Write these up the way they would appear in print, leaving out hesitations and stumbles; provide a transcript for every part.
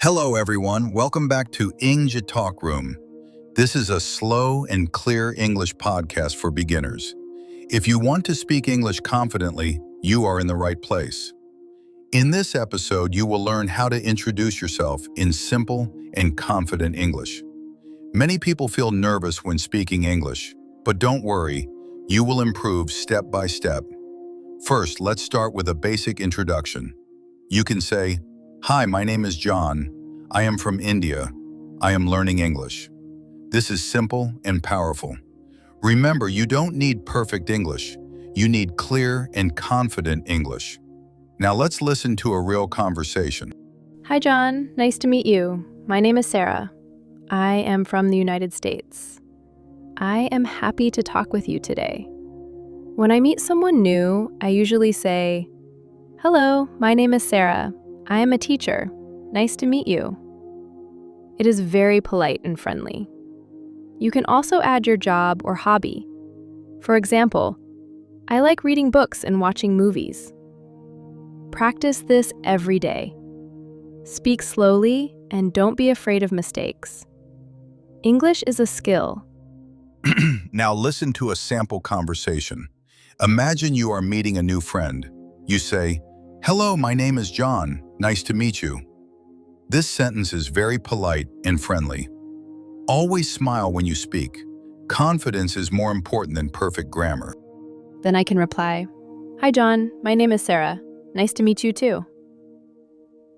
Hello, everyone. Welcome back to English Talk Room. This is a slow and clear English podcast for beginners. If you want to speak English confidently, you are in the right place. In this episode, you will learn how to introduce yourself in simple and confident English. Many people feel nervous when speaking English, but don't worry, you will improve step by step. First, let's start with a basic introduction. You can say, "Hi, my name is John. I am from India. I am learning English." This is simple and powerful. Remember, you don't need perfect English. You need clear and confident English. Now let's listen to a real conversation. Hi, John. Nice to meet you. My name is Sarah. I am from the United States. I am happy to talk with you today. When I meet someone new, I usually say, "Hello, my name is Sarah. I am a teacher. Nice to meet you." It is very polite and friendly. You can also add your job or hobby. For example, I like reading books and watching movies. Practice this every day. Speak slowly and don't be afraid of mistakes. English is a skill. Now listen to a sample conversation. Imagine you are meeting a new friend. You say, "Hello, my name is John. Nice to meet you." This sentence is very polite and friendly. Always smile when you speak. Confidence is more important than perfect grammar. Then I can reply, "Hi, John. My name is Sarah. Nice to meet you too."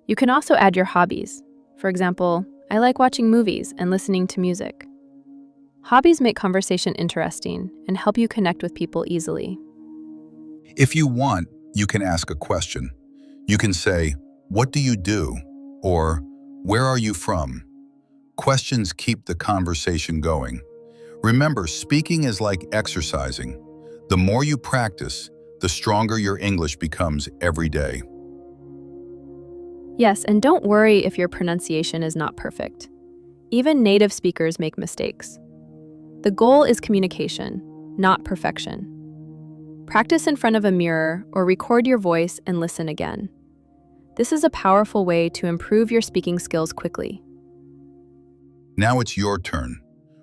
You can also add your hobbies. For example, I like watching movies and listening to music. Hobbies make conversation interesting and help you connect with people easily. If you want, you can ask a question. You can say, "What do you do?" or "Where are you from?" Questions keep the conversation going. Remember, speaking is like exercising. The more you practice, the stronger your English becomes every day. Yes, and don't worry if your pronunciation is not perfect. Even native speakers make mistakes. The goal is communication, not perfection. Practice in front of a mirror or record your voice and listen again. This is a powerful way to improve your speaking skills quickly. Now it's your turn.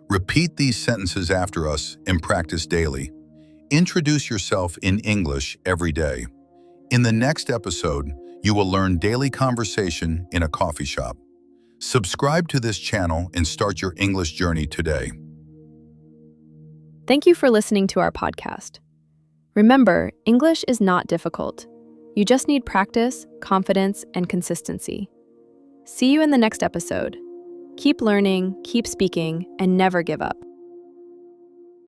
Repeat these sentences after us and practice daily. Introduce yourself in English every day. In the next episode, you will learn daily conversation in a coffee shop. Subscribe to this channel and start your English journey today. Thank you for listening to our podcast. Remember, English is not difficult. You just need practice, confidence, and consistency. See you in the next episode. Keep learning, keep speaking, and never give up.